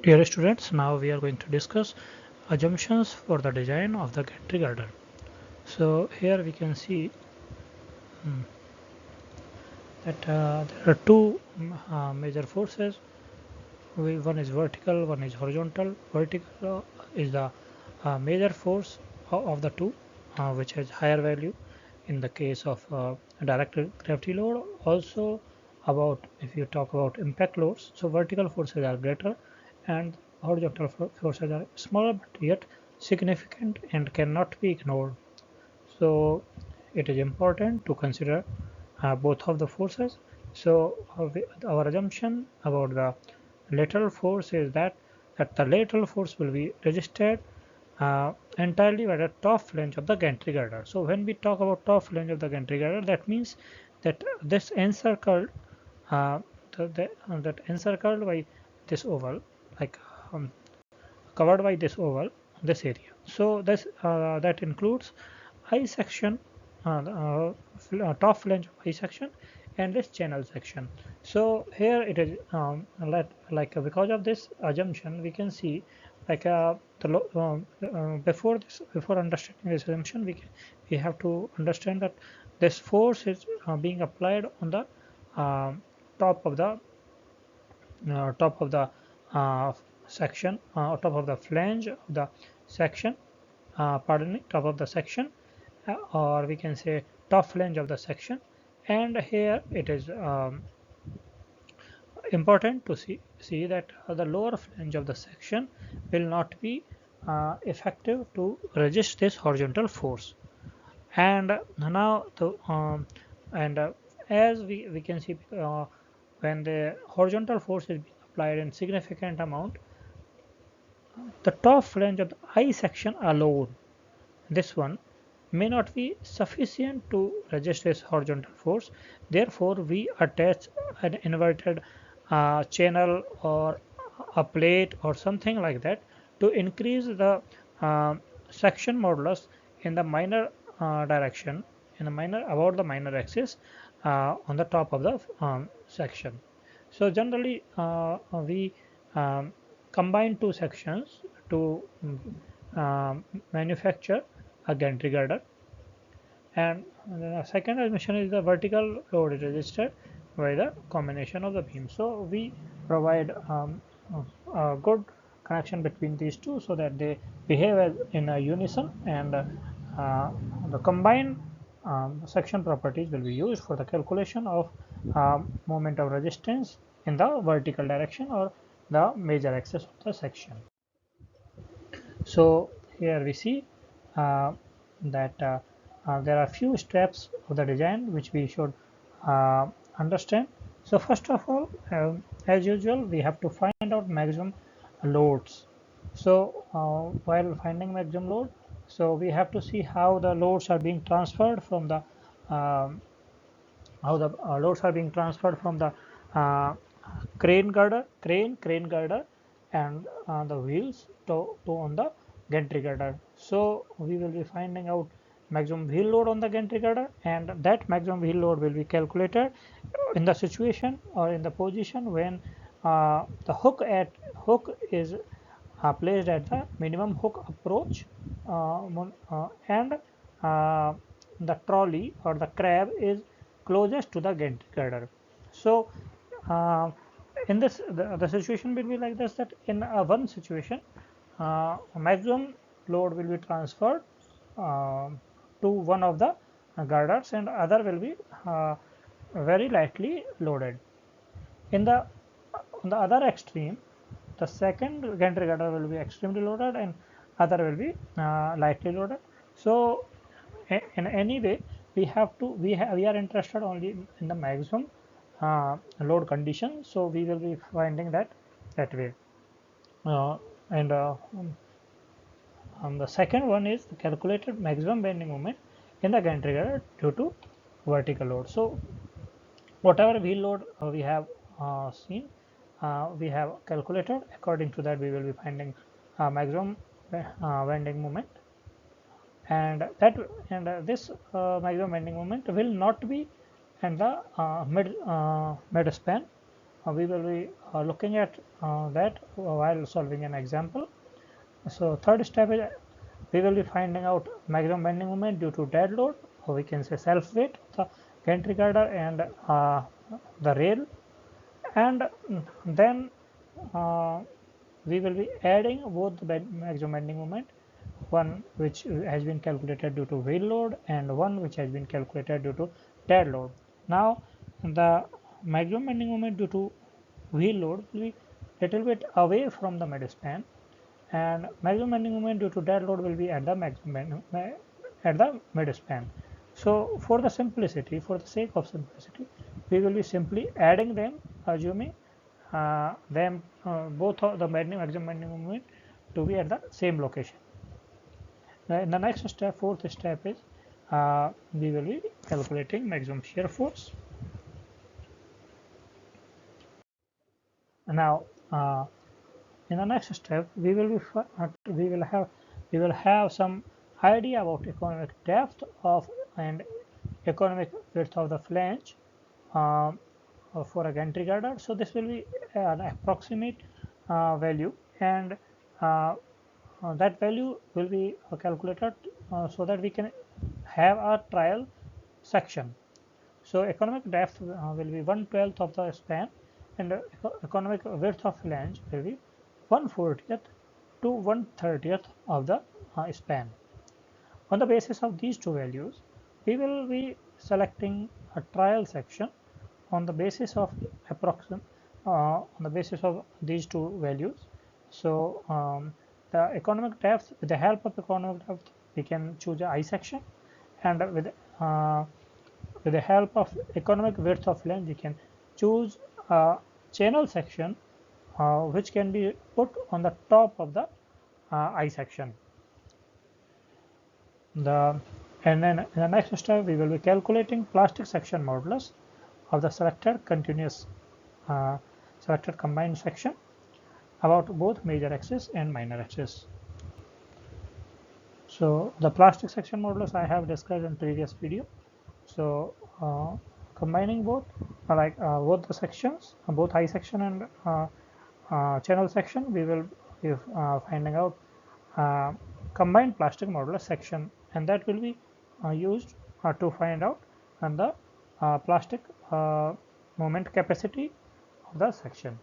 Dear students, now we are going to discuss assumptions for the design of the gantry girder. So here we can see that there are two major forces. One is vertical, one is horizontal. Vertical is the major force of the two, which has higher value in the case of direct gravity load. Also, about if you talk about impact loads, so vertical forces are greater and horizontal forces are smaller but yet significant and cannot be ignored. So it is important to consider both of the forces. So our assumption about the lateral force is that the lateral force will be registered entirely by the top flange of the gantry girder. So when we talk about top flange of the gantry girder, that means that this encircled uh, that encircled by this oval, like um, covered by this oval, this area. So this that includes I section, top flange of I section, and this channel section. So here it is because of this assumption, we can see like before understanding this assumption, we have to understand that this force is being applied on the um top of the top of the uh, section, top of the flange of the section, pardon me, top of the section, or we can say top flange of the section. And here it is important to see that the lower flange of the section will not be effective to resist this horizontal force. And now the and as we can see, when the horizontal force is being applied in significant amount, the top flange of the I section alone, this one, may not be sufficient to resist this horizontal force. Therefore, we attach an inverted channel or a plate or something like that to increase the uh, section modulus in the minor direction, in the minor about the minor axis on the top of the section. So generally, we um, combine two sections to manufacture a gantry girder. And the second admission is the vertical load is registered by the combination of the beams. So we provide a good connection between these two so that they behave as in a unison, and the combined section properties will be used for the calculation of moment of resistance in the vertical direction or the major axis of the section. So here we see uh, that there are few steps of the design which we should uh, understand. So first of all, as usual, we have to find out maximum loads. So while finding maximum load, so we have to see how the loads are being transferred from the um, loads are being transferred from the uh, crane girder, and the wheels to on the gantry girder. So we will be finding out maximum wheel load on the gantry girder, and that maximum wheel load will be calculated in the situation or in the position when the hook is placed at the minimum hook approach, and uh, the trolley or the crab is closest to the gantry girder. So uh, in this the situation will be like this, that in one situation maximum load will be transferred uh, to one of the girders, and other will be very lightly loaded. In the on the other extreme, the second gantry girder will be extremely loaded and other will be lightly loaded. So in any way, we are interested only in the maximum load condition. So we will be finding that way. Uh, and The second one is the calculated maximum bending moment in the gantry girder due to vertical load. So whatever wheel load we have seen, we have calculated. According to that, we will be finding maximum bending moment, and this maximum bending moment will not be in the mid span, we will be looking at that while solving an example. So third step is we will be finding out maximum bending moment due to dead load, or we can say self weight, the gantry girder and the rail, and then we will be adding both the maximum bending moment, one which has been calculated due to wheel load and one which has been calculated due to dead load. Now the maximum bending moment due to wheel load will be little bit away from the midspan, and maximum bending moment due to dead load will be at the midspan. So for the simplicity, for the sake of simplicity, we will be simply adding them, assuming them both of the maximum bending moment to be at the same location. In the next step, fourth step is we will be calculating maximum shear force. Now in the next step we will have some idea about economic depth of and economic width of the flange for a gantry girder. So this will be an approximate value, and that value will be calculated so that we can have a trial section. So economic depth will be 1/12 of the span, and economic width of flange will be 1/40th to 1/30th of the span. On the basis of these two values, we will be selecting a trial section on the basis of on the basis of these two values. So the economic depth, with the help of economic depth, we can choose a I section, and with the help of economic width of flange, we can choose a channel section which can be put on the top of the I section. And then in the next step, we will be calculating plastic section modulus of the selected continuous selected combined section about both major axis and minor axis. So the plastic section modulus I have discussed in previous video. So combining both both the sections, both I section and channel section, we will be finding out combined plastic modulus section, and that will be used to find out the plastic moment capacity of the section.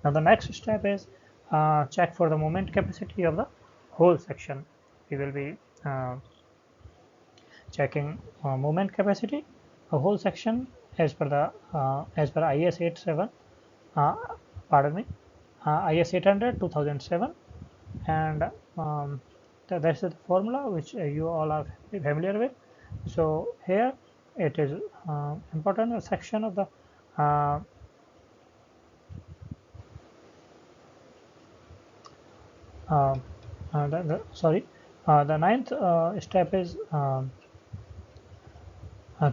Now the next step is check for the moment capacity of the whole section. We will be checking moment capacity of whole section as per the as per IS 87 pardon me IS 800 2007, and that's the formula which you all are familiar with. So here it is important section of the the ninth step is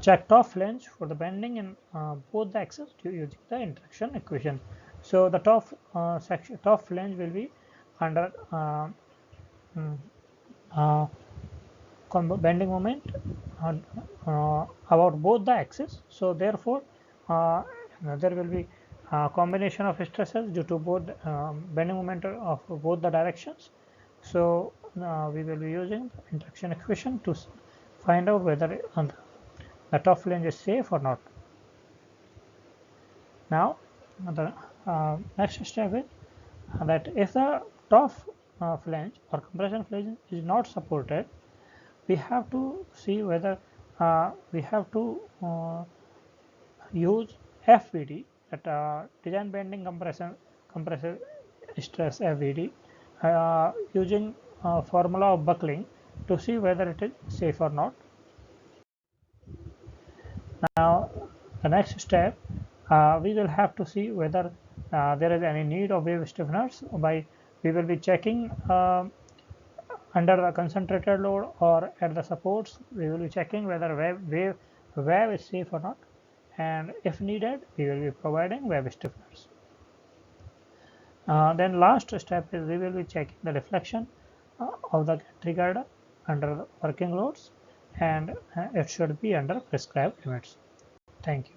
check top flange for the bending in both the axes using the interaction equation. So the top flange will be under bending moment about both the axes. So therefore there will be a combination of stresses due to both bending moment of both the directions. So we will be using the interaction equation to find out whether the top flange is safe or not. Now the next step is that if the top flange or compression flange is not supported, we have to see whether we have to use FBD, that design bending compressive stress FBD, using formula of buckling to see whether it is safe or not. Now the next step, we will have to see whether there is any need of wave stiffeners. We will be checking under the concentrated load or at the supports. We will be checking whether wave is safe or not, and if needed, we will be providing wave stiffeners. Then last step is we will be checking the deflection of the gantry girder under the working loads, and it should be under prescribed limits. Thank you.